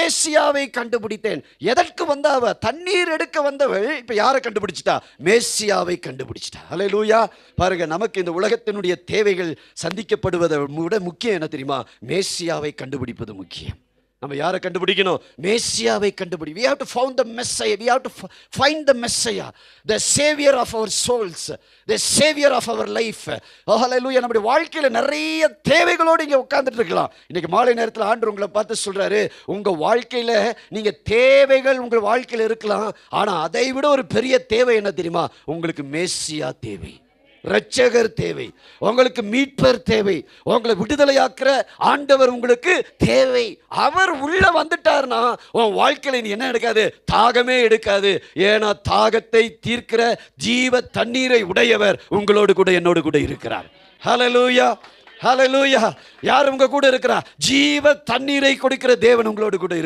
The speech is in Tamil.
மேசியாவை கண்டுபிடித்தேன். எதற்கு வந்த அவ? தண்ணீர் எடுக்க வந்தவள் இப்ப யாரை கண்டுபிடிச்சிட்டா? மேசியாவை கண்டுபிடிச்சிட்டா. ஹல்லேலூயா. பாருங்க, நமக்கு இந்த உலகத்தினுடைய தேவைகள் சந்திக்கப்படுவதை விட முக்கியம் என்ன தெரியுமா? மேசியாவை கண்டுபிடிப்பது முக்கியம். நம்ம யாரை கண்டுபிடிக்கணும்? மேசியாவை கண்டுபிடி. We have to find the Messiah. We have to find the Messiah, the savior of our souls, the savior of our life. Oh hallelujah. நம்முடைய வாழ்க்கையில நிறைய தேவைகளோடு இங்க உட்கார்ந்துட்டு இருக்கலாம். இன்னைக்கு மாலை நேரத்தில் ஆண்டவர் உங்களை பார்த்து சொல்றாரு, உங்க வாழ்க்கையில நீங்க தேவைகள் உங்க வாழ்க்கையில இருக்கலாம், ஆனா அதை விட ஒரு பெரிய தேவை என்ன தெரியுமா? உங்களுக்கு மேசியா தேவை, இரட்சகர் தேவை, உங்களுக்கு மீட்பர் தேவை, உங்களை விடுதலையாக்குற ஆண்டவர் உங்களுக்கு தேவை. அவர் உள்ள வந்துட்டார்னா உன் வாழ்க்கையில நீ என்ன எடுக்காது? தாகமே எடுக்காது. ஏன்னா தாகத்தை தீர்க்கிற ஜீவ தண்ணீரை உடையவர் உங்களோடு கூட என்னோடு கூட இருக்கிறார். ஹல்லேலூயா, ஹல்லேலூயா. யார் உங்க கூட இருக்கிறார்? ஜீவ தண்ணீரை கொடுக்கிற தேவன் உங்களோடு கூட இருக்கிறார்.